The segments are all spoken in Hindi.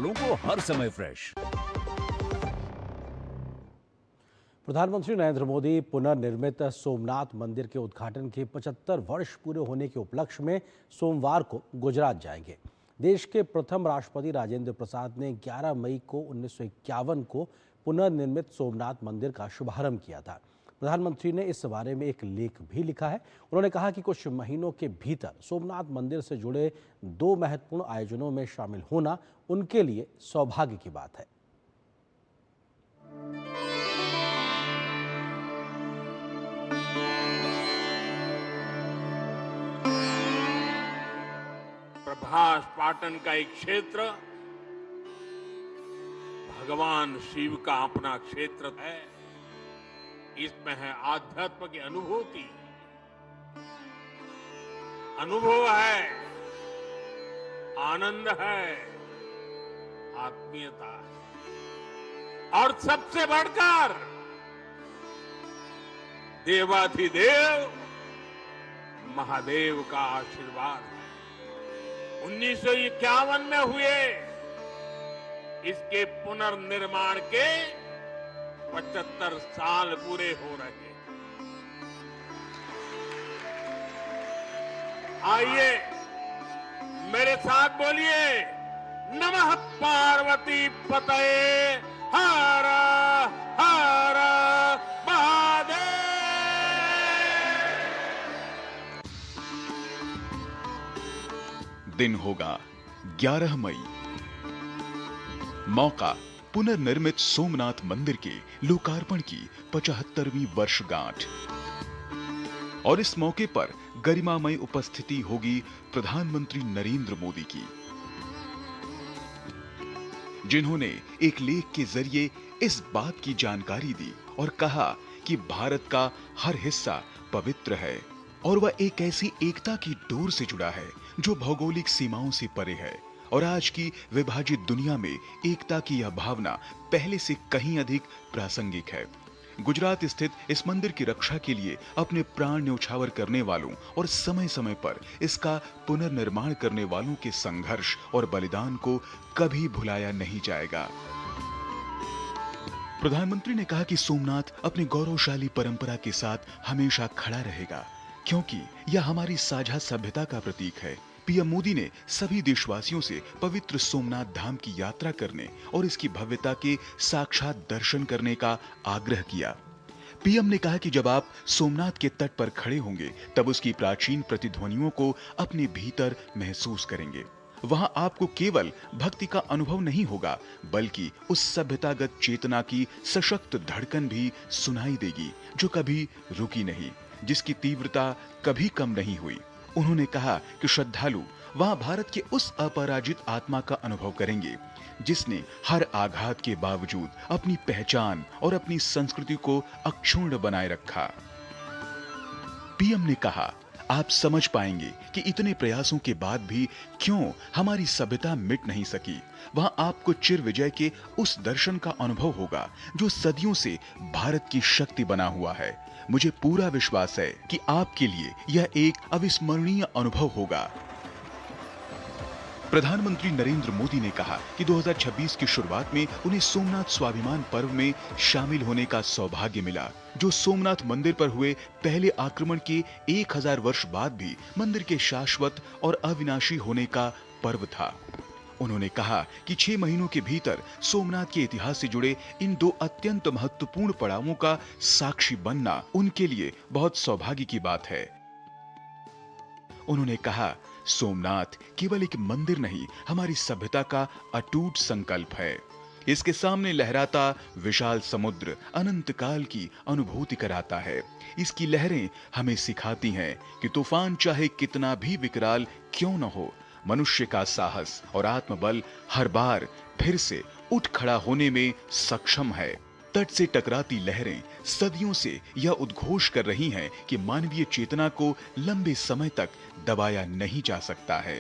मसालों को हर समय फ्रेश। प्रधानमंत्री नरेंद्र मोदी पुनर्निर्मित सोमनाथ मंदिर के उद्घाटन के 75 वर्ष पूरे होने के उपलक्ष्य में सोमवार को गुजरात जाएंगे। देश के प्रथम राष्ट्रपति राजेंद्र प्रसाद ने 11 मई को 1951 को पुनर्निर्मित सोमनाथ मंदिर का शुभारंभ किया था। प्रधानमंत्री ने इस बारे में एक लेख भी लिखा है। उन्होंने कहा कि कुछ महीनों के भीतर सोमनाथ मंदिर से जुड़े 2 महत्वपूर्ण आयोजनों में शामिल होना उनके लिए सौभाग्य की बात है। प्रभास पाटन का एक क्षेत्र भगवान शिव का अपना क्षेत्र है। इसमें है आध्यात्म की अनुभूति, अनुभव है, आनंद है, आत्मीयता है और सबसे बढ़कर देवाधिदेव महादेव का आशीर्वाद है। 1951 में हुए इसके पुनर्निर्माण के 75 साल पूरे हो रहे हैं। आइए मेरे साथ बोलिए, नमः पार्वती पतये हर हर महादेव। दिन होगा 11 मई। मौका पुनर्निर्मित सोमनाथ मंदिर के लोकार्पण की 75वीं वर्षगांठ। और इस मौके पर गरिमामय उपस्थिति होगी प्रधानमंत्री नरेंद्र मोदी की, जिन्होंने एक लेख के जरिए इस बात की जानकारी दी और कहा कि भारत का हर हिस्सा पवित्र है और वह एक ऐसी एकता की डोर से जुड़ा है जो भौगोलिक सीमाओं से परे है। और आज की विभाजित दुनिया में एकता की यह भावना पहले से कहीं अधिक प्रासंगिक है। गुजरात स्थित इस मंदिर की रक्षा के लिए अपने प्राण न्यौछावर करने वालों और समय समय पर इसका पुनर्निर्माण करने वालों के संघर्ष और बलिदान को कभी भुलाया नहीं जाएगा। प्रधानमंत्री ने कहा कि सोमनाथ अपनी गौरवशाली परंपरा के साथ हमेशा खड़ा रहेगा, क्योंकि यह हमारी साझा सभ्यता का प्रतीक है। पीएम मोदी ने सभी देशवासियों से पवित्र सोमनाथ धाम की यात्रा करने और इसकी भव्यता के साक्षात दर्शन करने का आग्रह किया। पीएम ने कहा कि जब आप सोमनाथ के तट पर खड़े होंगे तब उसकी प्राचीन प्रतिध्वनियों को अपने भीतर महसूस करेंगे। वहां आपको केवल भक्ति का अनुभव नहीं होगा, बल्कि उस सभ्यतागत चेतना की सशक्त धड़कन भी सुनाई देगी जो कभी रुकी नहीं, जिसकी तीव्रता कभी कम नहीं हुई। उन्होंने कहा कि श्रद्धालु वहां भारत के उस अपराजित आत्मा का अनुभव करेंगे जिसने हर आघात के बावजूद अपनी पहचान और अपनी संस्कृति को अक्षुण्ण बनाए रखा। पीएम ने कहा, आप समझ पाएंगे कि इतने प्रयासों के बाद भी क्यों हमारी सभ्यता मिट नहीं सकी। वहां आपको चिर विजय के उस दर्शन का अनुभव होगा जो सदियों से भारत की शक्ति बना हुआ है। मुझे पूरा विश्वास है कि आपके लिए यह एक अविस्मरणीय अनुभव होगा। प्रधानमंत्री नरेंद्र मोदी ने कहा कि 2026 की शुरुआत में उन्हें सोमनाथ स्वाभिमान पर्व में शामिल होने का सौभाग्य मिला, जो सोमनाथ मंदिर पर हुए पहले आक्रमण के 1000 वर्ष बाद भी मंदिर के शाश्वत और अविनाशी होने का पर्व था। उन्होंने कहा कि 6 महीनों के भीतर सोमनाथ के इतिहास से जुड़े इन 2 अत्यंत महत्वपूर्ण पड़ावों का साक्षी बनना उनके लिए बहुत सौभाग्य की बात है। उन्होंने कहा, सोमनाथ केवल एक मंदिर नहीं, हमारी सभ्यता का अटूट संकल्प है। इसके सामने लहराता विशाल समुद्र अनंत काल की अनुभूति कराता है। इसकी लहरें हमें सिखाती हैं कि तूफान चाहे कितना भी विकराल क्यों न हो, मनुष्य का साहस और आत्मबल हर बार फिर से उठ खड़ा होने में सक्षम है। तट से टकराती लहरें सदियों से यह उद्घोष कर रही हैं कि मानवीय चेतना को लंबे समय तक दबाया नहीं जा सकता है।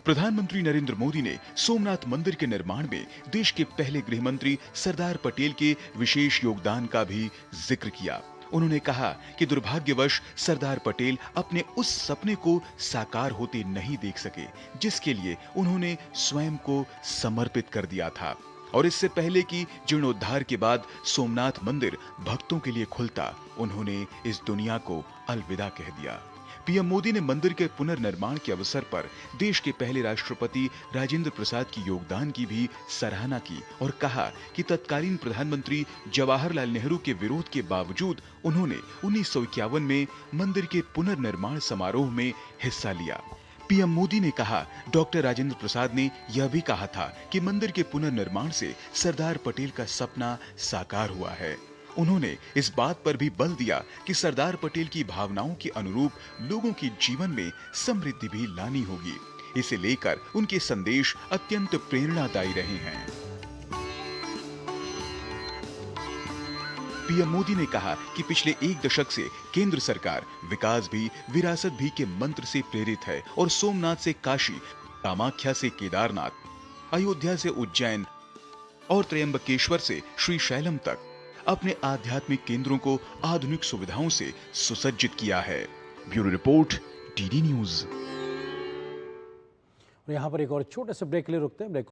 प्रधानमंत्री नरेंद्र मोदी ने सोमनाथ मंदिर के निर्माण में देश के पहले गृह मंत्री सरदार पटेल के विशेष योगदान का भी जिक्र किया। उन्होंने कहा कि दुर्भाग्यवश सरदार पटेल अपने उस सपने को साकार होते नहीं देख सके जिसके लिए उन्होंने स्वयं को समर्पित कर दिया था। और इससे पहले कि जीर्णोद्धार के बाद सोमनाथ मंदिर भक्तों के लिए खुलता, उन्होंने इस दुनिया को अलविदा कह दिया। पीएम मोदी ने मंदिर के पुनर्निर्माण के अवसर पर देश के पहले राष्ट्रपति राजेंद्र प्रसाद की योगदान की भी सराहना की और कहा कि तत्कालीन प्रधानमंत्री जवाहरलाल नेहरू के विरोध के बावजूद उन्होंने 1951 में मंदिर के पुनर्निर्माण समारोह में हिस्सा लिया। पीएम मोदी ने कहा, डॉक्टर राजेंद्र प्रसाद ने यह भी कहा था कि मंदिर के पुनर्निर्माण से सरदार पटेल का सपना साकार हुआ है। उन्होंने इस बात पर भी बल दिया कि सरदार पटेल की भावनाओं के अनुरूप लोगों के जीवन में समृद्धि भी लानी होगी। इसे लेकर उनके संदेश अत्यंत प्रेरणादायी रहे हैं। पीएम मोदी ने कहा कि पिछले एक दशक से केंद्र सरकार विकास भी विरासत भी के मंत्र से प्रेरित है और सोमनाथ से काशी, कामाख्या से केदारनाथ, अयोध्या से उज्जैन और त्र्यंबकेश्वर से श्रीशैलम तक अपने आध्यात्मिक केंद्रों को आधुनिक सुविधाओं से सुसज्जित किया है। Bureau report, DD news. यहाँ पर एक और छोटे से ब्रेक के लिए रुकते हैं। ब्रेक